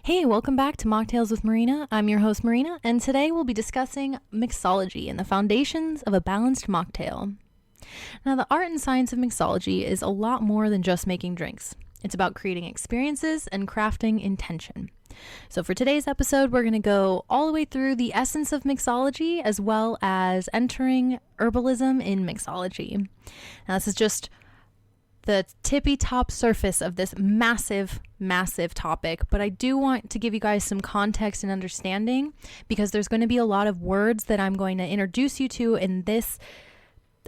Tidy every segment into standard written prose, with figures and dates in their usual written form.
Hey, welcome back to Mocktails with Marina. I'm your host, Marina, and today we'll be discussing mixology and the foundations of a balanced mocktail. Now, the art and science of mixology is a lot more than just making drinks. It's about creating experiences and crafting intention. So for today's episode, we're going to go all the way through the essence of mixology as well as entering herbalism in mixology. Now, this is just the tippy top surface of this massive topic, but I do want to give you guys some context and understanding because there's going to be a lot of words that I'm going to introduce you to in this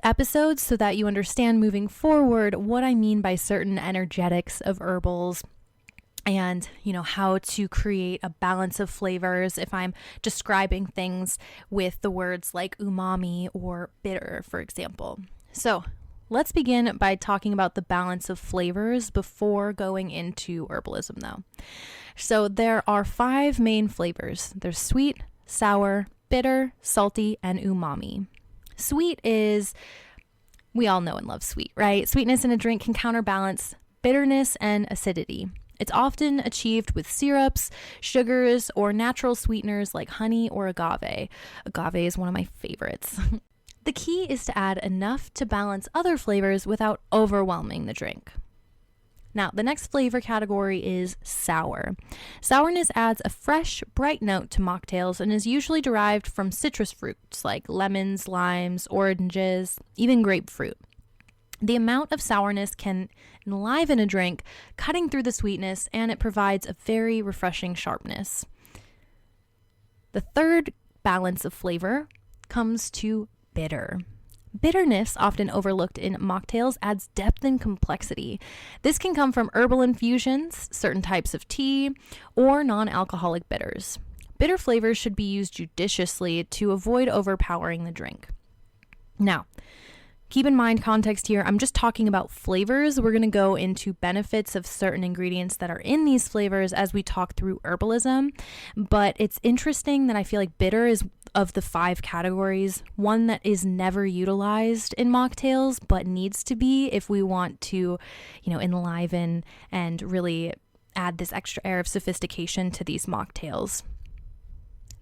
episode so that you understand moving forward what I mean by certain energetics of herbals and, how to create a balance of flavors if I'm describing things with the words like umami or bitter, for example. So let's begin by talking about the balance of flavors before going into herbalism, though. So there are 5 main flavors. There's sweet, sour, bitter, salty, and umami. Sweet is, we all know and love sweet, right? Sweetness in a drink can counterbalance bitterness and acidity. It's often achieved with syrups, sugars, or natural sweeteners like honey or agave. Agave is one of my favorites. The key is to add enough to balance other flavors without overwhelming the drink. Now, the next flavor category is sour. Sourness adds a fresh, bright note to mocktails and is usually derived from citrus fruits like lemons, limes, oranges, even grapefruit. The amount of sourness can enliven a drink, cutting through the sweetness, and it provides a very refreshing sharpness. The third balance of flavor comes to bitter. Bitterness, often overlooked in mocktails, adds depth and complexity. This can come from herbal infusions, certain types of tea, or non-alcoholic bitters. Bitter flavors should be used judiciously to avoid overpowering the drink. Now, keep in mind context here, I'm just talking about flavors. We're going to go into benefits of certain ingredients that are in these flavors as we talk through herbalism. But it's interesting that I feel like bitter is, of the 5 categories, one that is never utilized in mocktails, but needs to be if we want to, enliven and really add this extra air of sophistication to these mocktails.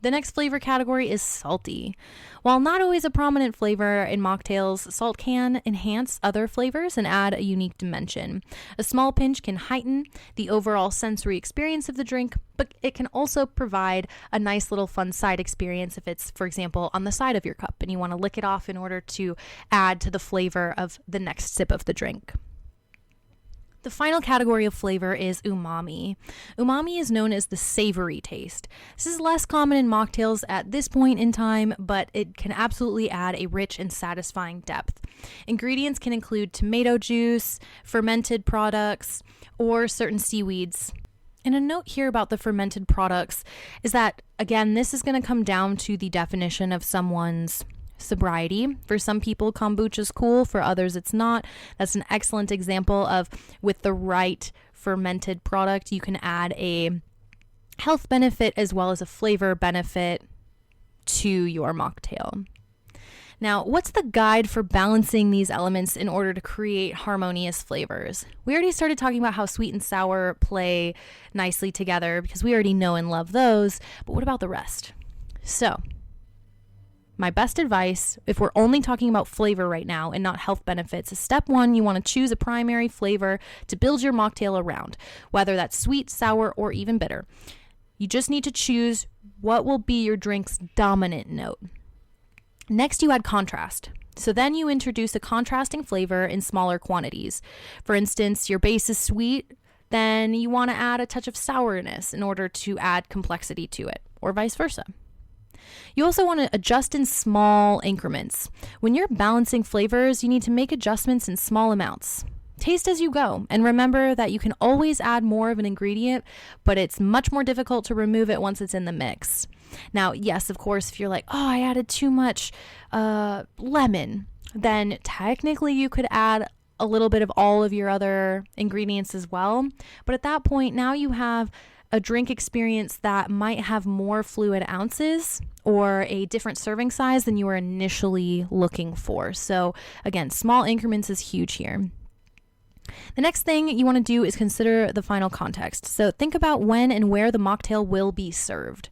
The next flavor category is salty. While not always a prominent flavor in mocktails, salt can enhance other flavors and add a unique dimension. A small pinch can heighten the overall sensory experience of the drink, but it can also provide a nice little fun side experience if it's, for example, on the side of your cup and you want to lick it off in order to add to the flavor of the next sip of the drink. The final category of flavor is umami. Umami is known as the savory taste. This is less common in mocktails at this point in time, but it can absolutely add a rich and satisfying depth. Ingredients can include tomato juice, fermented products, or certain seaweeds. And a note here about the fermented products is that, again, this is going to come down to the definition of someone's sobriety. For some people, kombucha is cool. For others, it's not. That's an excellent example of, with the right fermented product, you can add a health benefit as well as a flavor benefit to your mocktail. Now, what's the guide for balancing these elements in order to create harmonious flavors? We already started talking about how sweet and sour play nicely together because we already know and love those, but what about the rest? So, my best advice, if we're only talking about flavor right now and not health benefits, is step 1, you want to choose a primary flavor to build your mocktail around, whether that's sweet, sour, or even bitter. You just need to choose what will be your drink's dominant note. Next, you add contrast. So then you introduce a contrasting flavor in smaller quantities. For instance, your base is sweet, then you want to add a touch of sourness in order to add complexity to it, or vice versa. You also want to adjust in small increments. When you're balancing flavors, you need to make adjustments in small amounts. Taste as you go, and remember that you can always add more of an ingredient, but it's much more difficult to remove it once it's in the mix. Now, yes, of course, if you're like, oh, I added too much lemon, then technically you could add a little bit of all of your other ingredients as well. But at that point, now you have a drink experience that might have more fluid ounces or a different serving size than you were initially looking for. So again, small increments is huge here. The next thing you want to do is consider the final context. So think about when and where the mocktail will be served.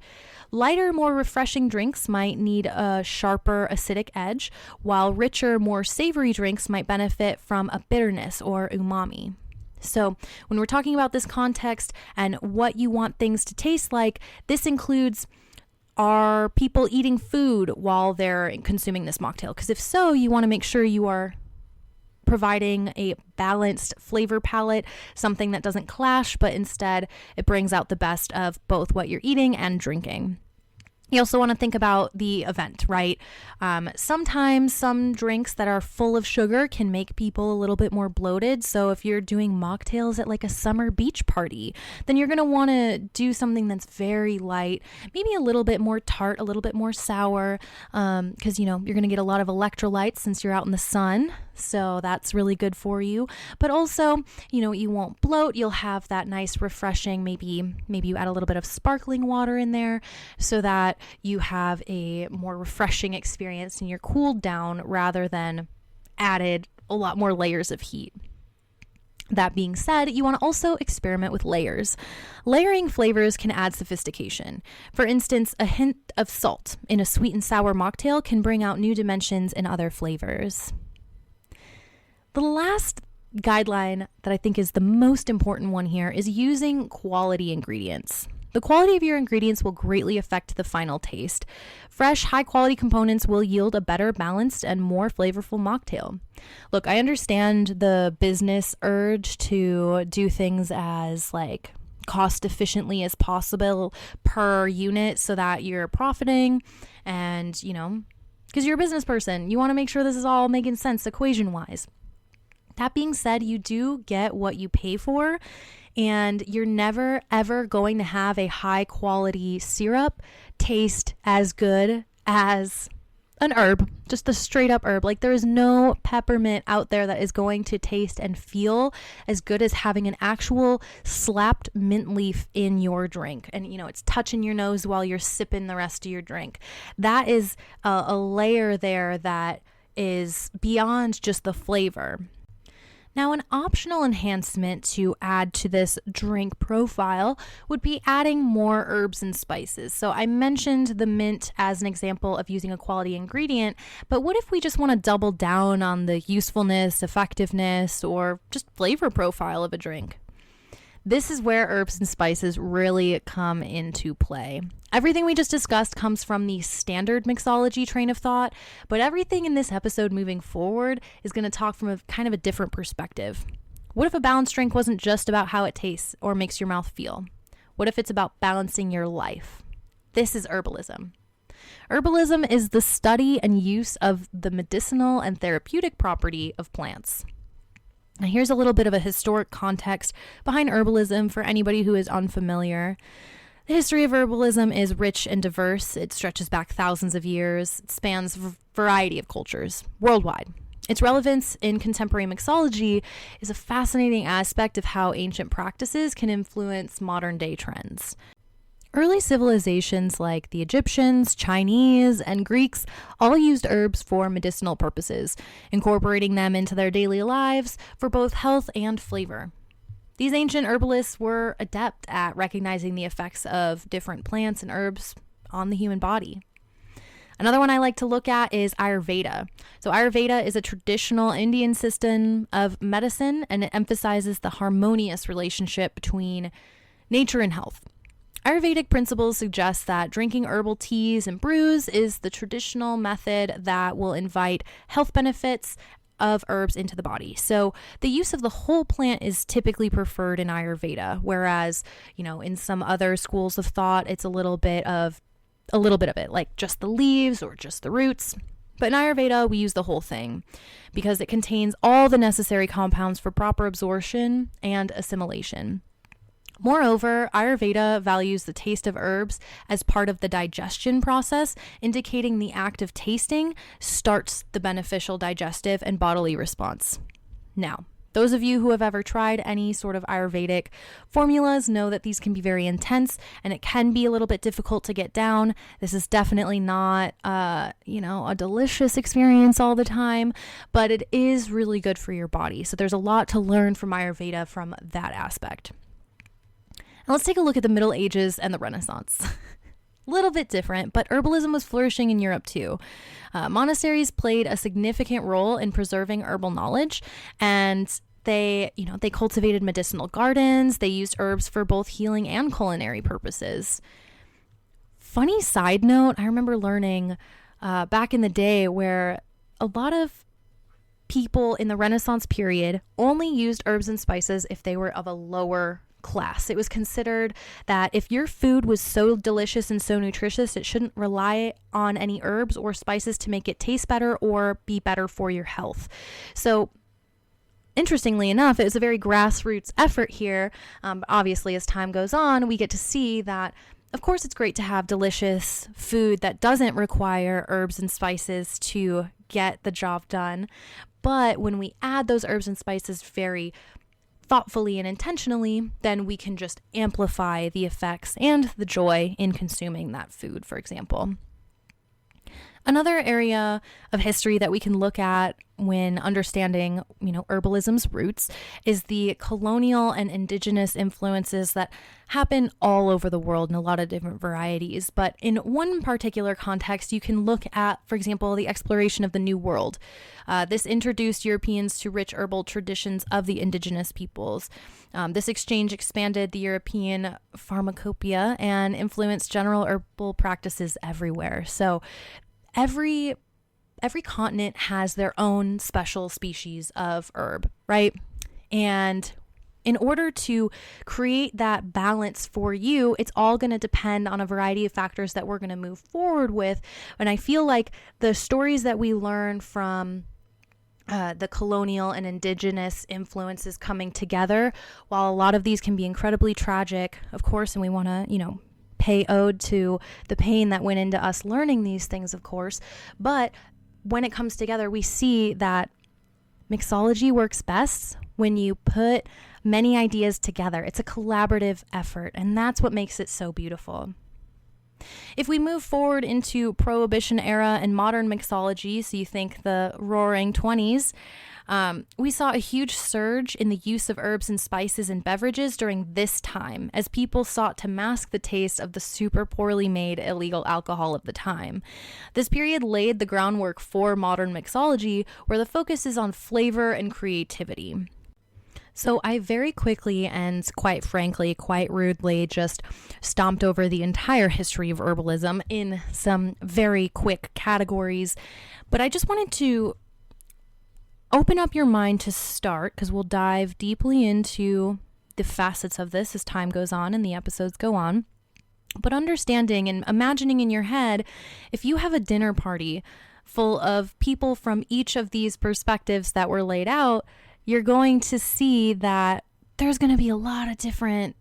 Lighter, more refreshing drinks might need a sharper acidic edge, while richer, more savory drinks might benefit from a bitterness or umami. So when we're talking about this context and what you want things to taste like, this includes, are people eating food while they're consuming this mocktail? Because if so, you want to make sure you are providing a balanced flavor palette, something that doesn't clash, but instead it brings out the best of both what you're eating and drinking. You also want to think about the event, right? Sometimes some drinks that are full of sugar can make people a little bit more bloated. So if you're doing mocktails at like a summer beach party, then you're going to want to do something that's very light, maybe a little bit more tart, a little bit more sour, because, you're going to get a lot of electrolytes since you're out in the sun. So that's really good for you. But also, you won't bloat. You'll have that nice refreshing, maybe you add a little bit of sparkling water in there so that you have a more refreshing experience and you're cooled down rather than added a lot more layers of heat. That being said, you want to also experiment with layers. Layering flavors can add sophistication. For instance, a hint of salt in a sweet and sour mocktail can bring out new dimensions in other flavors. The last guideline that I think is the most important one here is using quality ingredients. The quality of your ingredients will greatly affect the final taste. Fresh, high-quality components will yield a better balanced and more flavorful mocktail. Look, I understand the business urge to do things as cost efficiently as possible per unit so that you're profiting and, because you're a business person, you want to make sure this is all making sense equation-wise. That being said, you do get what you pay for, and you're never ever going to have a high quality syrup taste as good as an herb, just a straight up herb. There is no peppermint out there that is going to taste and feel as good as having an actual slapped mint leaf in your drink. And, it's touching your nose while you're sipping the rest of your drink. That is a layer there that is beyond just the flavor. Now, an optional enhancement to add to this drink profile would be adding more herbs and spices. So I mentioned the mint as an example of using a quality ingredient, but what if we just want to double down on the usefulness, effectiveness, or just flavor profile of a drink? This is where herbs and spices really come into play. Everything we just discussed comes from the standard mixology train of thought, but everything in this episode moving forward is going to talk from a kind of a different perspective. What if a balanced drink wasn't just about how it tastes or makes your mouth feel? What if it's about balancing your life? This is herbalism. Herbalism is the study and use of the medicinal and therapeutic property of plants. Now, here's a little bit of a historic context behind herbalism for anybody who is unfamiliar. The history of herbalism is rich and diverse. It stretches back thousands of years. It spans a variety of cultures worldwide. Its relevance in contemporary mixology is a fascinating aspect of how ancient practices can influence modern-day trends. Early civilizations like the Egyptians, Chinese, and Greeks all used herbs for medicinal purposes, incorporating them into their daily lives for both health and flavor. These ancient herbalists were adept at recognizing the effects of different plants and herbs on the human body. Another one I like to look at is Ayurveda. So Ayurveda is a traditional Indian system of medicine, and it emphasizes the harmonious relationship between nature and health. Ayurvedic principles suggest that drinking herbal teas and brews is the traditional method that will invite health benefits of herbs into the body. So the use of the whole plant is typically preferred in Ayurveda, whereas, in some other schools of thought, it's a little bit of it, like just the leaves or just the roots. But in Ayurveda, we use the whole thing because it contains all the necessary compounds for proper absorption and assimilation. Moreover, Ayurveda values the taste of herbs as part of the digestion process, indicating the act of tasting starts the beneficial digestive and bodily response. Now, Those of you who have ever tried any sort of Ayurvedic formulas know that these can be very intense and it can be a little bit difficult to get down. This is definitely not, a delicious experience all the time, but it is really good for your body. So there's a lot to learn from Ayurveda from that aspect. Now let's take a look at the Middle Ages and the Renaissance. Little bit different, but herbalism was flourishing in Europe too. Monasteries played a significant role in preserving herbal knowledge, and they cultivated medicinal gardens. They used herbs for both healing and culinary purposes. Funny side note, I remember learning back in the day where a lot of people in the Renaissance period only used herbs and spices if they were of a lower class. It was considered that if your food was so delicious and so nutritious, it shouldn't rely on any herbs or spices to make it taste better or be better for your health. So interestingly enough, it was a very grassroots effort here. Obviously, as time goes on, we get to see that, of course, it's great to have delicious food that doesn't require herbs and spices to get the job done. But when we add those herbs and spices very thoughtfully and intentionally, then we can just amplify the effects and the joy in consuming that food, for example. Another area of history that we can look at when understanding, herbalism's roots is the colonial and indigenous influences that happen all over the world in a lot of different varieties. But in one particular context, you can look at, for example, the exploration of the New World. This introduced Europeans to rich herbal traditions of the indigenous peoples. This exchange expanded the European pharmacopoeia and influenced general herbal practices everywhere. So every continent has their own special species of herb, right? And in order to create that balance for you, it's all going to depend on a variety of factors that we're going to move forward with. And I feel like the stories that we learn from the colonial and indigenous influences coming together, while a lot of these can be incredibly tragic, of course, and we want to, pay ode to the pain that went into us learning these things, of course. But when it comes together, we see that mixology works best when you put many ideas together. It's a collaborative effort, and that's what makes it so beautiful. If we move forward into Prohibition era and modern mixology, so you think the Roaring 20s, we saw a huge surge in the use of herbs and spices in beverages during this time, as people sought to mask the taste of the super poorly made illegal alcohol of the time. This period laid the groundwork for modern mixology, where the focus is on flavor and creativity. So I very quickly and quite frankly, quite rudely just stomped over the entire history of herbalism in some very quick categories, but I just wanted to open up your mind to start, because we'll dive deeply into the facets of this as time goes on and the episodes go on. But understanding and imagining in your head, if you have a dinner party full of people from each of these perspectives that were laid out, you're going to see that there's going to be a lot of different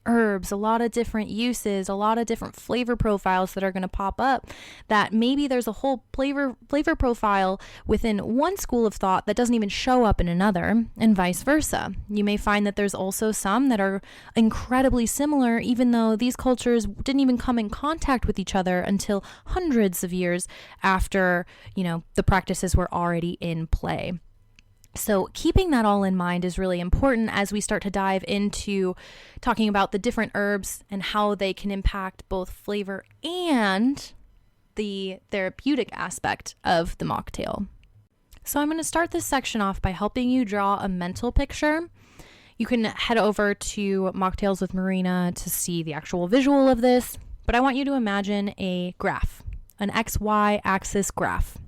herbs, a lot of different uses, a lot of different flavor profiles that are going to pop up, that maybe there's a whole flavor profile within one school of thought that doesn't even show up in another, and vice versa. You may find that there's also some that are incredibly similar, even though these cultures didn't even come in contact with each other until hundreds of years after, the practices were already in play. So keeping that all in mind is really important as we start to dive into talking about the different herbs and how they can impact both flavor and the therapeutic aspect of the mocktail. So I'm going to start this section off by helping you draw a mental picture. You can head over to Mocktails with Marina to see the actual visual of this, but I want you to imagine a graph, an XY axis graph.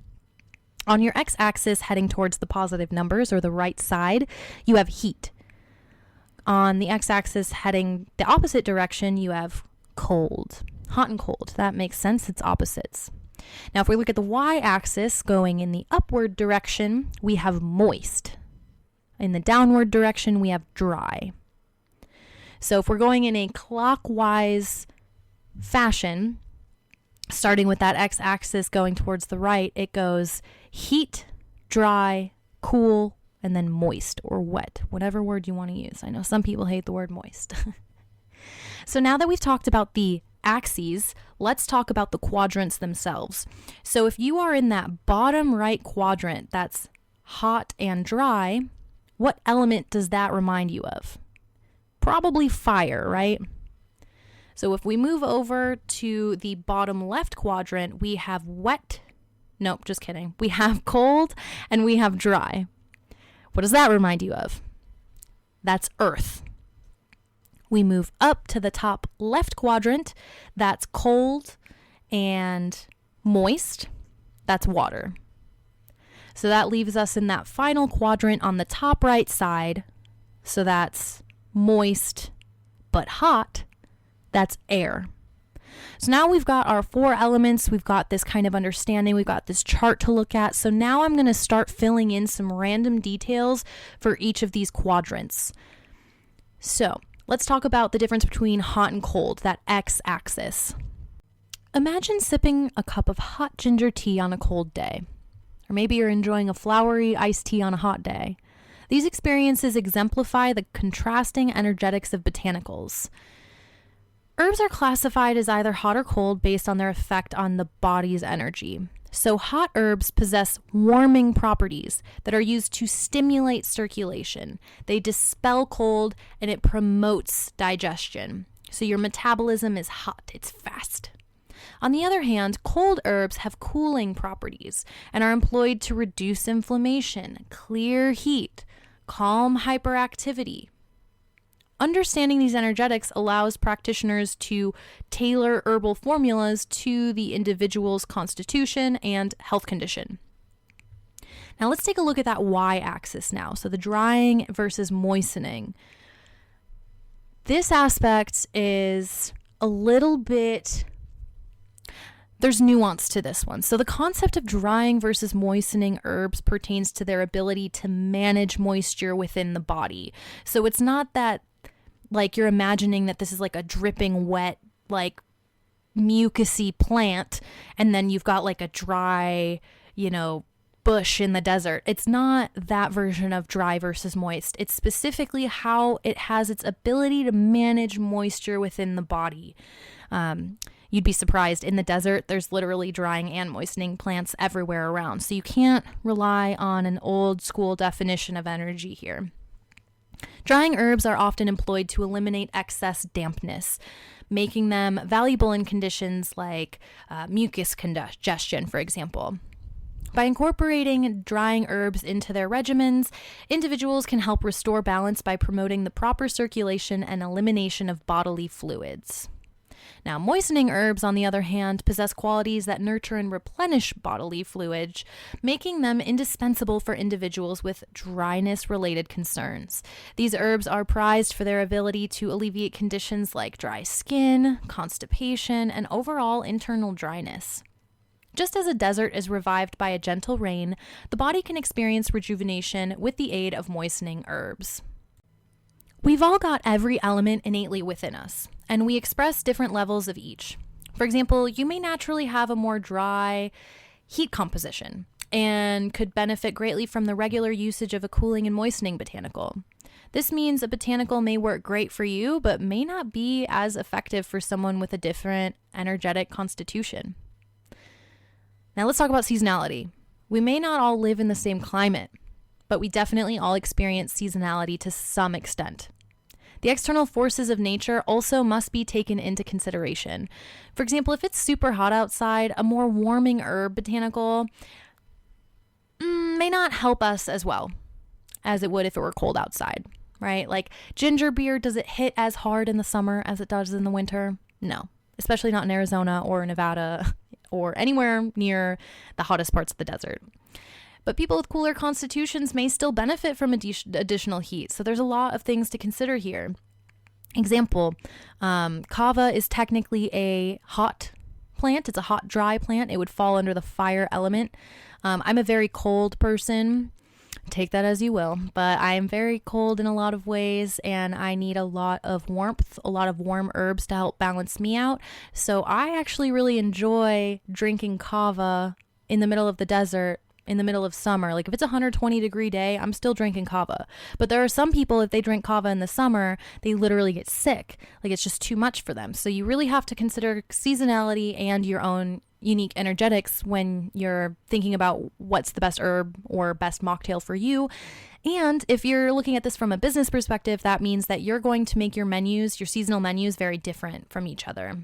On your x-axis heading towards the positive numbers or the right side, you have heat. On the x-axis heading the opposite direction, you have cold. Hot and cold. That makes sense. It's opposites. Now, if we look at the y-axis going in the upward direction, we have moist. In the downward direction, we have dry. So if we're going in a clockwise fashion, starting with that x-axis going towards the right, it goes heat, dry, cool, and then moist or wet, whatever word you want to use. I know some people hate the word moist. So now that we've talked about the axes, let's talk about the quadrants themselves. So if you are in that bottom right quadrant that's hot and dry, what element does that remind you of? Probably fire, right? So if we move over to the bottom left quadrant, we have wet. Nope, just kidding. We have cold and we have dry. What does that remind you of? That's earth. We move up to the top left quadrant. That's cold and moist. That's water. So that leaves us in that final quadrant on the top right side. So that's moist but hot. That's air. So now we've got our 4 elements. We've got this kind of understanding. We've got this chart to look at. So now I'm going to start filling in some random details for each of these quadrants. So let's talk about the difference between hot and cold, that x-axis. Imagine sipping a cup of hot ginger tea on a cold day. Or maybe you're enjoying a flowery iced tea on a hot day. These experiences exemplify the contrasting energetics of botanicals. Herbs are classified as either hot or cold based on their effect on the body's energy. So hot herbs possess warming properties that are used to stimulate circulation. They dispel cold and it promotes digestion. So your metabolism is hot, it's fast. On the other hand, cold herbs have cooling properties and are employed to reduce inflammation, clear heat, calm hyperactivity. Understanding these energetics allows practitioners to tailor herbal formulas to the individual's constitution and health condition. Now let's take a look at that y-axis now. So the drying versus moistening. This aspect is a little bit, there's nuance to this one. So the concept of drying versus moistening herbs pertains to their ability to manage moisture within the body. So it's not that like you're imagining that this is like a dripping wet, like mucusy plant, and then you've got like a dry, bush in the desert. It's not that version of dry versus moist. It's specifically how it has its ability to manage moisture within the body. You'd be surprised. In the desert, there's literally drying and moistening plants everywhere around. So you can't rely on an old school definition of energy here. Drying herbs are often employed to eliminate excess dampness, making them valuable in conditions like mucus congestion, for example. By incorporating drying herbs into their regimens, individuals can help restore balance by promoting the proper circulation and elimination of bodily fluids. Now, moistening herbs, on the other hand, possess qualities that nurture and replenish bodily fluids, making them indispensable for individuals with dryness-related concerns. These herbs are prized for their ability to alleviate conditions like dry skin, constipation, and overall internal dryness. Just as a desert is revived by a gentle rain, the body can experience rejuvenation with the aid of moistening herbs. We've all got every element innately within us, and we express different levels of each. For example, you may naturally have a more dry heat composition and could benefit greatly from the regular usage of a cooling and moistening botanical. This means a botanical may work great for you, but may not be as effective for someone with a different energetic constitution. Now let's talk about seasonality. We may not all live in the same climate, but we definitely all experience seasonality to some extent. The external forces of nature also must be taken into consideration. For example, if it's super hot outside, a more warming herb botanical may not help us as well as it would if it were cold outside, right? Like ginger beer, does it hit as hard in the summer as it does in the winter? No, especially not in Arizona or Nevada or anywhere near the hottest parts of the desert. But people with cooler constitutions may still benefit from additional heat. So there's a lot of things to consider here. Example, kava is technically a hot plant. It's a hot, dry plant. It would fall under the fire element. I'm a very cold person. Take that as you will. But I am very cold in a lot of ways, and I need a lot of warmth, a lot of warm herbs to help balance me out. So I actually really enjoy drinking kava in the middle of the desert in the middle of summer. Like if it's a 120-degree day, I'm still drinking kava. But there are some people, if they drink kava in the summer, they literally get sick. Like it's just too much for them. So you really have to consider seasonality and your own unique energetics when you're thinking about what's the best herb or best mocktail for you. And if you're looking at this from a business perspective, that means that you're going to make your menus, your seasonal menus, very different from each other.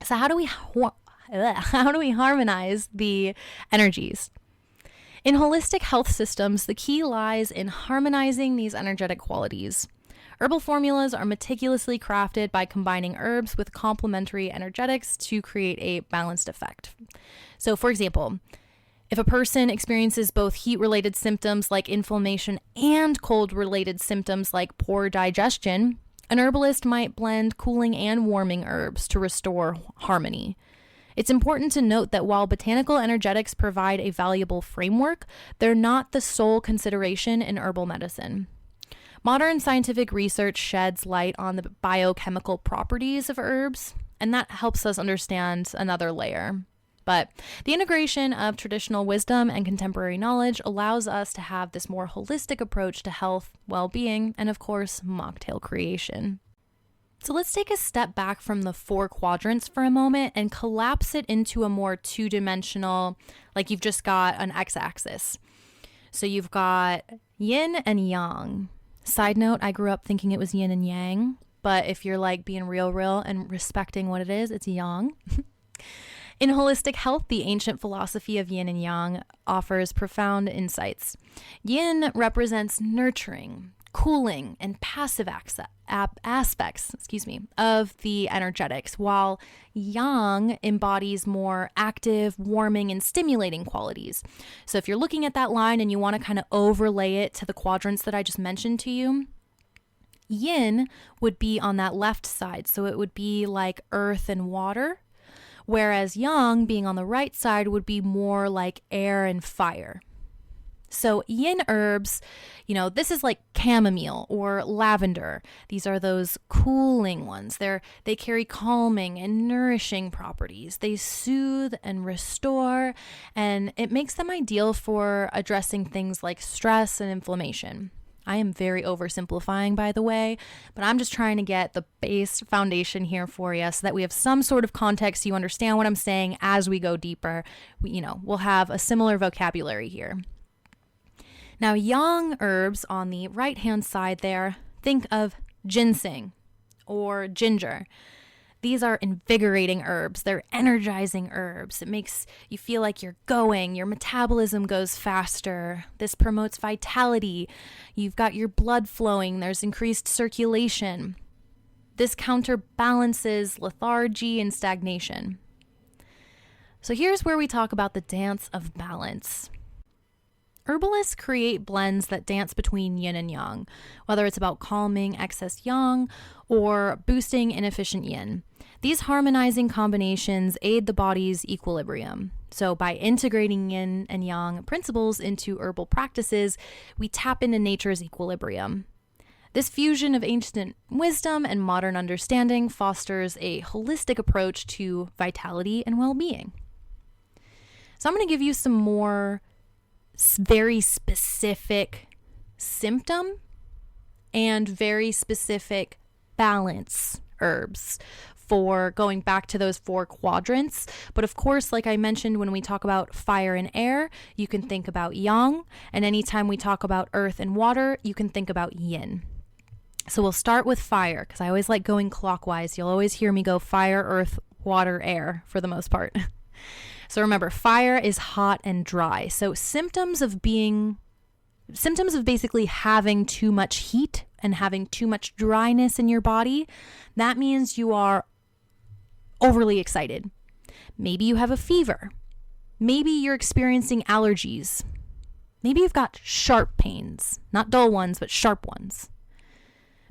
So how do we harmonize the energies? In holistic health systems, the key lies in harmonizing these energetic qualities. Herbal formulas are meticulously crafted by combining herbs with complementary energetics to create a balanced effect. So, for example, if a person experiences both heat-related symptoms like inflammation and cold-related symptoms like poor digestion, an herbalist might blend cooling and warming herbs to restore harmony. It's important to note that while botanical energetics provide a valuable framework, they're not the sole consideration in herbal medicine. Modern scientific research sheds light on the biochemical properties of herbs, and that helps us understand another layer. But the integration of traditional wisdom and contemporary knowledge allows us to have this more holistic approach to health, well-being, and of course, mocktail creation. So let's take a step back from the 4 quadrants for a moment and collapse it into a more two-dimensional, like you've just got an x-axis. So you've got yin and yang. Side note, I grew up thinking it was yin and yang, but if you're like being real and respecting what it is, it's yang. In holistic health, the ancient philosophy of yin and yang offers profound insights. Yin represents nurturing, cooling, and passive aspects of the energetics, while yang embodies more active, warming, and stimulating qualities. So if you're looking at that line and you want to kind of overlay it to the quadrants that I just mentioned to you, yin would be on that left side. So it would be like earth and water, whereas yang, being on the right side, would be more like air and fire. So yin herbs, this is like chamomile or lavender. These are those cooling ones. They carry calming and nourishing properties. They soothe and restore, and it makes them ideal for addressing things like stress and inflammation. I am very oversimplifying, by the way, but I'm just trying to get the base foundation here for you so that we have some sort of context so you understand what I'm saying as we go deeper. We'll have a similar vocabulary here. Now, yang herbs on the right-hand side there, think of ginseng or ginger. These are invigorating herbs. They're energizing herbs. It makes you feel like you're going. Your metabolism goes faster. This promotes vitality. You've got your blood flowing. There's increased circulation. This counterbalances lethargy and stagnation. So here's where we talk about the dance of balance. Herbalists create blends that dance between yin and yang, whether it's about calming excess yang or boosting inefficient yin. These harmonizing combinations aid the body's equilibrium. So by integrating yin and yang principles into herbal practices, we tap into nature's equilibrium. This fusion of ancient wisdom and modern understanding fosters a holistic approach to vitality and well-being. So I'm going to give you some more very specific symptom and very specific balance herbs for going back to those 4 quadrants. But of course, like I mentioned, when we talk about fire and air, you can think about yang. And anytime we talk about earth and water, you can think about yin. So we'll start with fire because I always like going clockwise. You'll always hear me go fire, earth, water, air for the most part. So remember, fire is hot and dry. So symptoms of basically having too much heat and having too much dryness in your body, that means you are overly excited. Maybe you have a fever. Maybe you're experiencing allergies. Maybe you've got sharp pains, not dull ones, but sharp ones.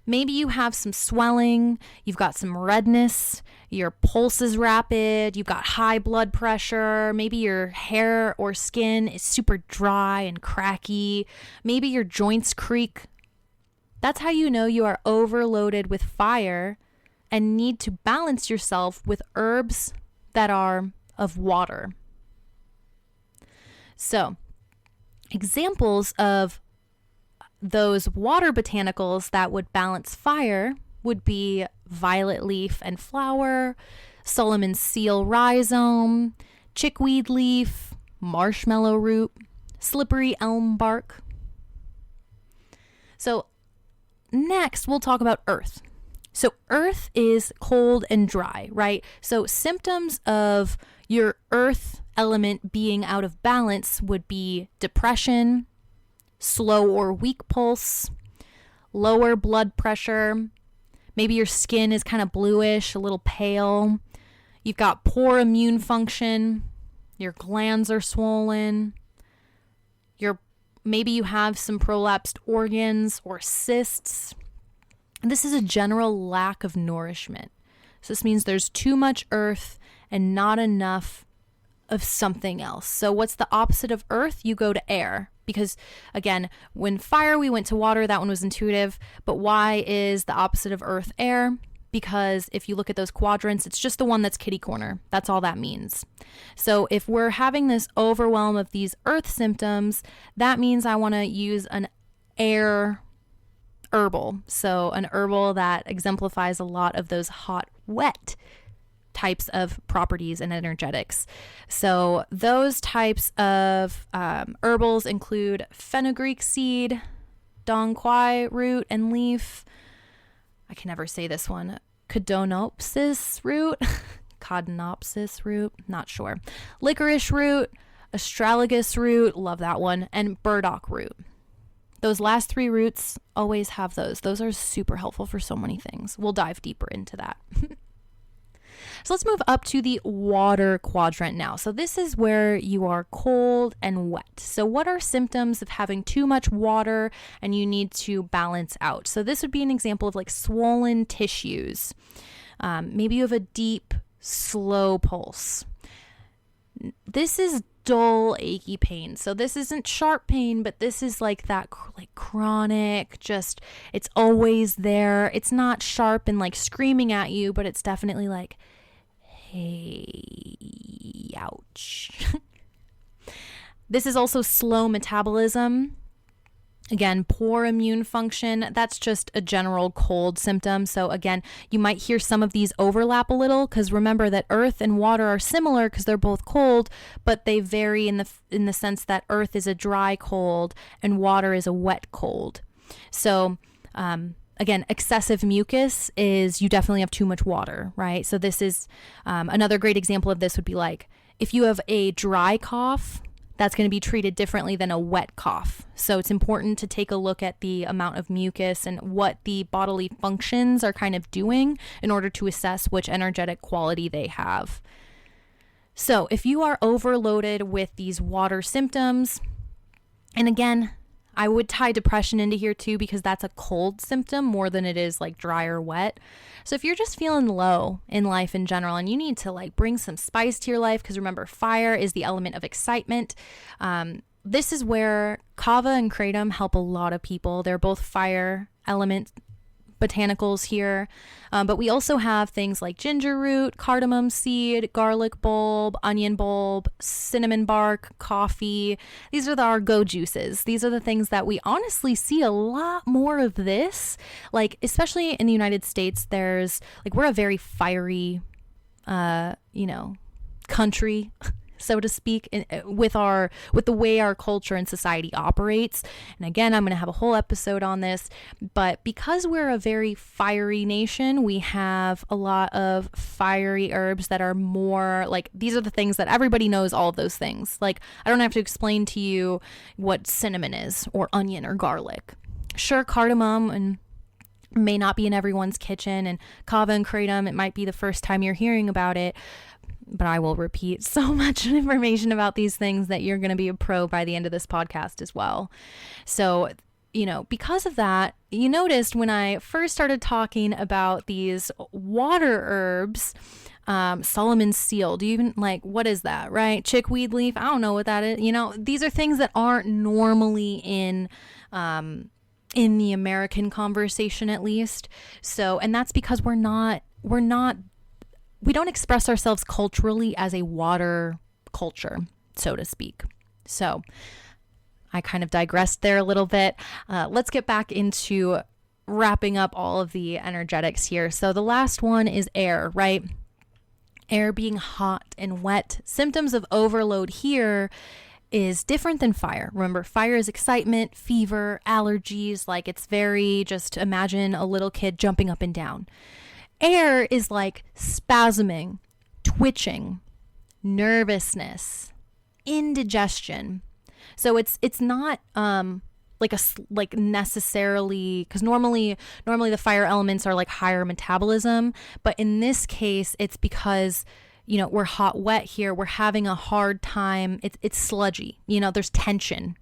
Maybe you have some swelling, you've got some redness, your pulse is rapid, you've got high blood pressure, maybe your hair or skin is super dry and cracky, maybe your joints creak. That's how you know you are overloaded with fire and need to balance yourself with herbs that are of water. So Examples of those water botanicals that would balance fire would be violet leaf and flower, Solomon's seal rhizome, chickweed leaf, marshmallow root, slippery elm bark. So next we'll talk about earth. So earth is cold and dry, right? So symptoms of your earth element being out of balance would be depression, slow or weak pulse, lower blood pressure. Maybe your skin is kind of bluish, a little pale. You've got poor immune function. Your glands are swollen. Maybe you have some prolapsed organs or cysts. This is a general lack of nourishment. So this means there's too much earth and not enough of something else. So what's the opposite of earth? You go to air. Because again, when fire, we went to water. That one was intuitive. But why is the opposite of earth air? Because if you look at those quadrants, it's just the one that's kitty corner. That's all that means. So if we're having this overwhelm of these earth symptoms, that means I want to use an air herbal. So an herbal that exemplifies a lot of those hot, wet types of properties and energetics. So those types of herbals include fenugreek seed, dong quai root and leaf. I can never say this one. Codonopsis root, Codonopsis root, not sure. Licorice root, astragalus root, love that one, and burdock root. Those last three roots, always have those. Those are super helpful for so many things. We'll dive deeper into that. So let's move up to the water quadrant now. So this is where you are cold and wet. So what are symptoms of having too much water and you need to balance out? So this would be an example of like swollen tissues. Maybe you have a deep, slow pulse. This is dull, achy pain. So this isn't sharp pain, but this is like that chronic, just it's always there. It's not sharp and like screaming at you, but it's definitely like, hey, ouch. This is also slow metabolism. Again, poor immune function. That's just a general cold symptom. So again, you might hear some of these overlap a little because remember that earth and water are similar because they're both cold, but they vary in the sense that earth is a dry cold and water is a wet cold. So again, excessive mucus is you definitely have too much water, right? So this is another great example of this would be like if you have a dry cough, that's going to be treated differently than a wet cough. So it's important to take a look at the amount of mucus and what the bodily functions are kind of doing in order to assess which energetic quality they have. So if you are overloaded with these water symptoms, and again, I would tie depression into here too because that's a cold symptom more than it is like dry or wet. So if you're just feeling low in life in general and you need to like bring some spice to your life, because remember fire is the element of excitement. This is where kava and kratom help a lot of people. They're both fire element botanicals here, but we also have things like ginger root, cardamom seed, garlic bulb, onion bulb, cinnamon bark, coffee. These are our go juices. These are the things that we honestly see a lot more of this, like especially in the United States. There's like we're a very fiery country, so to speak, with the way our culture and society operates. And again, I'm going to have a whole episode on this, but because we're a very fiery nation, we have a lot of fiery herbs that are more like, these are the things that everybody knows, all of those things. Like, I don't have to explain to you what cinnamon is or onion or garlic. Sure, cardamom and may not be in everyone's kitchen, and kava and kratom, it might be the first time you're hearing about it. But I will repeat so much information about these things that you're going to be a pro by the end of this podcast as well. So, because of that, you noticed when I first started talking about these water herbs, Solomon's seal, do you even what is that, right? Chickweed leaf, I don't know what that is. These are things that aren't normally in the American conversation, at least. So, and that's because we don't express ourselves culturally as a water culture, so to speak. So I kind of digressed there a little bit. Let's get back into wrapping up all of the energetics here. So the last one is air, right? Air being hot and wet. Symptoms of overload here is different than fire. Remember, fire is excitement, fever, allergies. Like, it's very, just imagine a little kid jumping up and down. Air is like spasming, twitching, nervousness, indigestion. So it's not like necessarily, because normally the fire elements are like higher metabolism, but in this case it's because, you know, we're hot wet here, we're having a hard time, it's sludgy, you know, there's tension.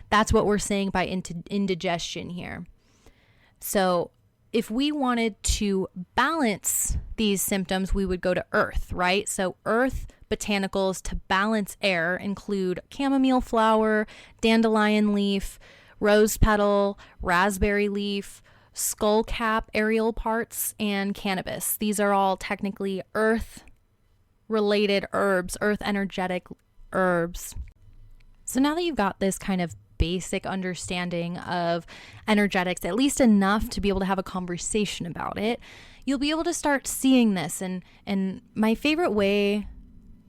That's what we're saying by indigestion here. So if we wanted to balance these symptoms, we would go to earth, right? So earth botanicals to balance air include chamomile flower, dandelion leaf, rose petal, raspberry leaf, skullcap aerial parts, and cannabis. These are all technically earth-related herbs, earth-energetic herbs. So now that you've got this kind of basic understanding of energetics, at least enough to be able to have a conversation about it, you'll be able to start seeing this. And my favorite way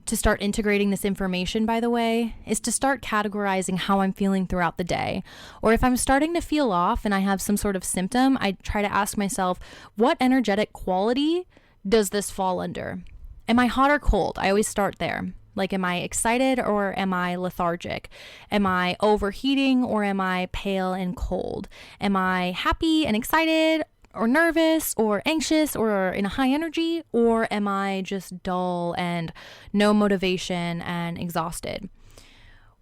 to start integrating this information, by the way, is to start categorizing how I'm feeling throughout the day. Or if I'm starting to feel off and I have some sort of symptom, I try to ask myself, what energetic quality does this fall under? Am I hot or cold? I always start there. Like, am I excited or am I lethargic? Am I overheating or am I pale and cold? Am I happy and excited or nervous or anxious or in a high energy? Or am I just dull and no motivation and exhausted?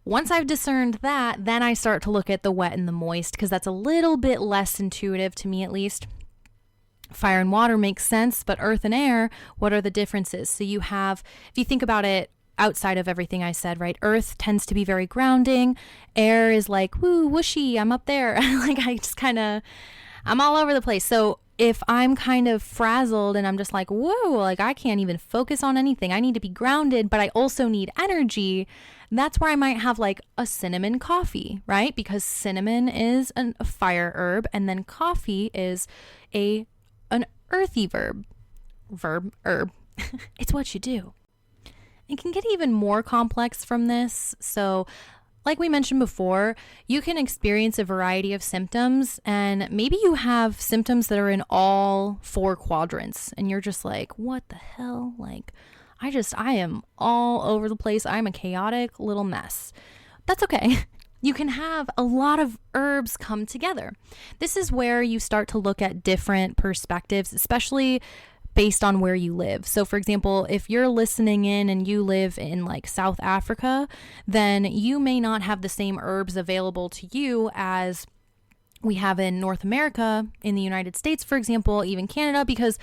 Once I've discerned that, then I start to look at the wet and the moist, because that's a little bit less intuitive to me, at least. Fire and water makes sense, but earth and air, what are the differences? So you have, if you think about it, outside of everything I said, right? Earth tends to be very grounding. Air is like, woo, whooshy, I'm up there. Like, I'm all over the place. So if I'm kind of frazzled and I'm just like, whoa, like I can't even focus on anything, I need to be grounded, but I also need energy, that's where I might have like a cinnamon coffee, right? Because cinnamon is a fire herb, and then coffee is an earthy herb. It's what you do. It can get even more complex from this. So like we mentioned before, you can experience a variety of symptoms, and maybe you have symptoms that are in all 4 quadrants and you're just like, what the hell? Like, I am all over the place. I'm a chaotic little mess. That's okay. You can have a lot of herbs come together. This is where you start to look at different perspectives, especially based on where you live. So for example, if you're listening in and you live in like South Africa, then you may not have the same herbs available to you as we have in North America, in the United States, for example, even Canada, because,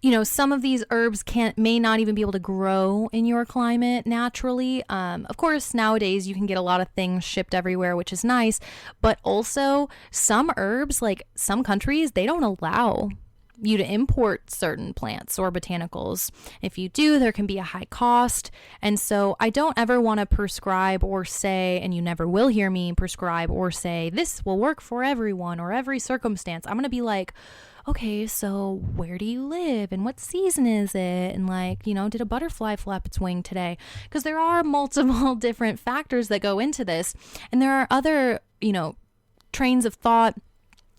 you know, some of these herbs may not even be able to grow in your climate naturally. Of course, nowadays you can get a lot of things shipped everywhere, which is nice, but also some herbs, like some countries, they don't allow you to import certain plants or botanicals. If you do, there can be a high cost. And so I don't ever want to prescribe or say, and you never will hear me prescribe or say, this will work for everyone or every circumstance. I'm going to be like, okay, so where do you live and what season is it? And like, you know, did a butterfly flap its wing today? Because there are multiple different factors that go into this. And there are other, you know, trains of thought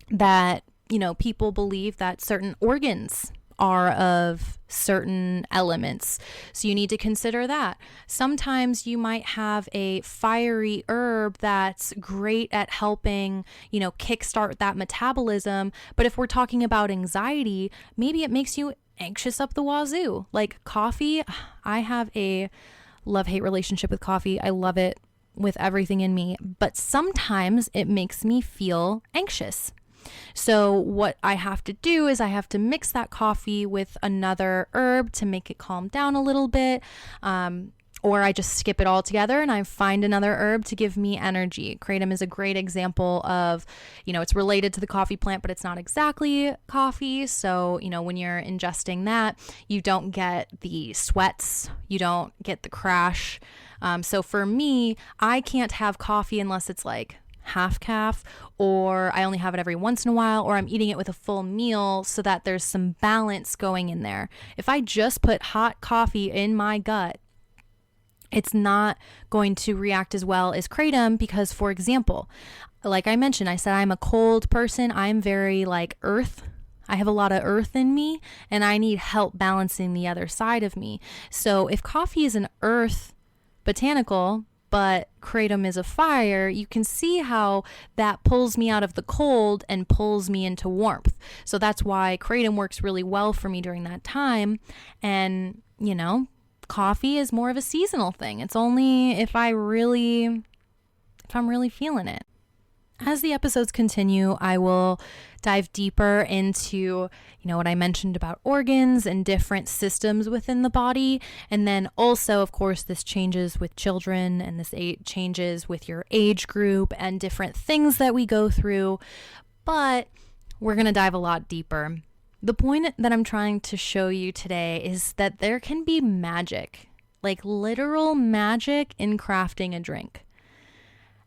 that, you know, people believe that certain organs are of certain elements. So you need to consider that. Sometimes you might have a fiery herb that's great at helping, you know, kickstart that metabolism. But if we're talking about anxiety, maybe it makes you anxious up the wazoo. Like coffee, I have a love-hate relationship with coffee. I love it with everything in me, but sometimes it makes me feel anxious. So what I have to do is I have to mix that coffee with another herb to make it calm down a little bit. Or I just skip it all together and I find another herb to give me energy. Kratom is a great example of, you know, it's related to the coffee plant, but it's not exactly coffee. So, you know, when you're ingesting that, you don't get the sweats, you don't get the crash. So for me, I can't have coffee unless it's like half calf, or I only have it every once in a while, or I'm eating it with a full meal so that there's some balance going in there. If I just put hot coffee in my gut, it's not going to react as well as kratom because, for example, like I mentioned, I said I'm a cold person. I'm very like earth. I have a lot of earth in me and I need help balancing the other side of me. So if coffee is an earth botanical, but kratom is a fire, you can see how that pulls me out of the cold and pulls me into warmth. So that's why kratom works really well for me during that time. And, you know, coffee is more of a seasonal thing. It's only if I'm really feeling it. As the episodes continue, I will dive deeper into, what I mentioned about organs and different systems within the body. And then also, of course, this changes with children and this changes with your age group and different things that we go through. But we're going to dive a lot deeper. The point that I'm trying to show you today is that there can be magic, like literal magic in crafting a drink.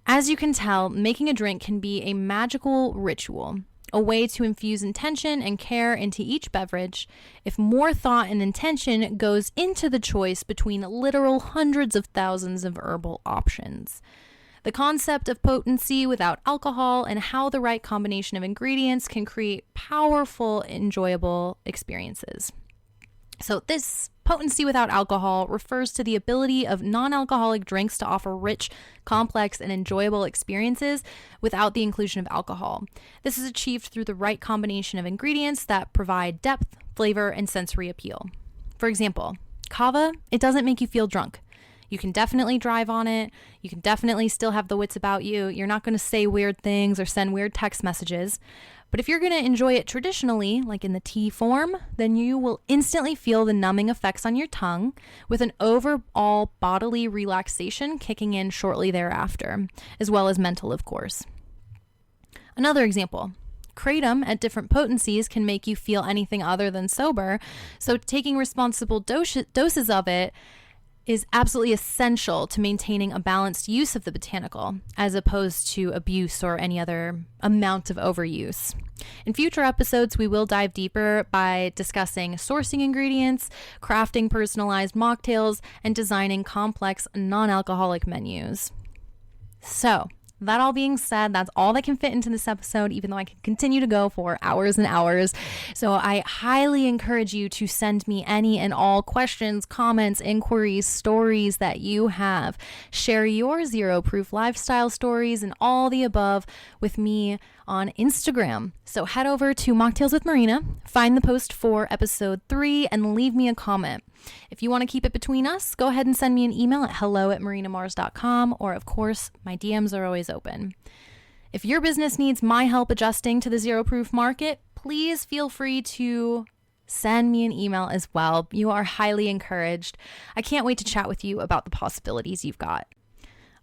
As you can tell, making a drink can be a magical ritual, a way to infuse intention and care into each beverage. If more thought and intention goes into the choice between literal hundreds of thousands of herbal options. The concept of potency without alcohol and how the right combination of ingredients can create powerful, enjoyable experiences. So this potency without alcohol refers to the ability of non-alcoholic drinks to offer rich, complex, and enjoyable experiences without the inclusion of alcohol. This is achieved through the right combination of ingredients that provide depth, flavor, and sensory appeal. For example, kava, it doesn't make you feel drunk. You can definitely drive on it. You can definitely still have the wits about you. You're not going to say weird things or send weird text messages. But if you're going to enjoy it traditionally, like in the tea form, then you will instantly feel the numbing effects on your tongue with an overall bodily relaxation kicking in shortly thereafter, as well as mental, of course. Another example. Kratom at different potencies can make you feel anything other than sober, so taking responsible doses of it is absolutely essential to maintaining a balanced use of the botanical, as opposed to abuse or any other amount of overuse. In future episodes, we will dive deeper by discussing sourcing ingredients, crafting personalized mocktails, and designing complex non-alcoholic menus. So, that all being said, that's all that can fit into this episode, even though I can continue to go for hours and hours. So I highly encourage you to send me any and all questions, comments, inquiries, stories that you have. Share your zero proof lifestyle stories and all the above with me on Instagram. So head over to Mocktails with Marina, find the post for episode 3, and leave me a comment. If you want to keep it between us, go ahead and send me an email at hello@marinamars.com, or of course, my DMs are always open. If your business needs my help adjusting to the zero proof market, please feel free to send me an email as well. You are highly encouraged. I can't wait to chat with you about the possibilities you've got.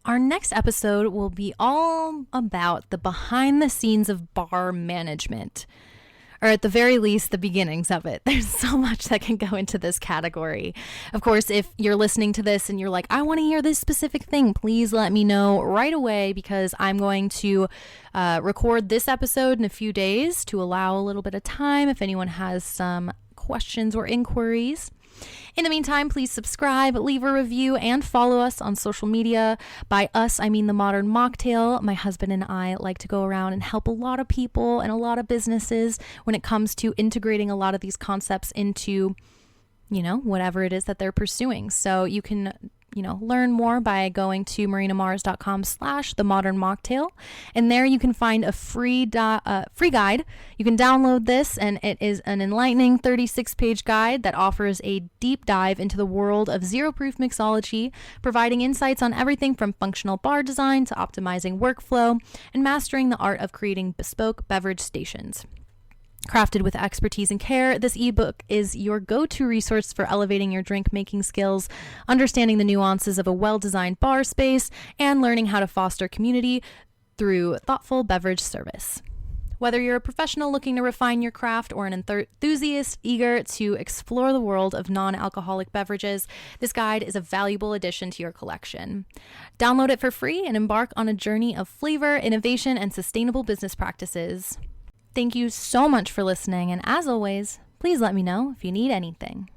Our next episode will be all about the behind the scenes of bar management, or at the very least, the beginnings of it. There's so much that can go into this category. Of course, if you're listening to this and you're like, I want to hear this specific thing, please let me know right away, because I'm going to record this episode in a few days to allow a little bit of time if anyone has some questions or inquiries. In the meantime, please subscribe, leave a review, and follow us on social media. By us, I mean the Modern Mocktail. My husband and I like to go around and help a lot of people and a lot of businesses when it comes to integrating a lot of these concepts into, whatever it is that they're pursuing. So you can learn more by going to marinamars.com/themodernmocktail. And there you can find a free guide. You can download this, and it is an enlightening 36-page guide that offers a deep dive into the world of zero-proof mixology, providing insights on everything from functional bar design to optimizing workflow and mastering the art of creating bespoke beverage stations. Crafted with expertise and care, this ebook is your go-to resource for elevating your drink-making skills, understanding the nuances of a well-designed bar space, and learning how to foster community through thoughtful beverage service. Whether you're a professional looking to refine your craft or an enthusiast eager to explore the world of non-alcoholic beverages, this guide is a valuable addition to your collection. Download it for free and embark on a journey of flavor, innovation, and sustainable business practices. Thank you so much for listening, and as always, please let me know if you need anything.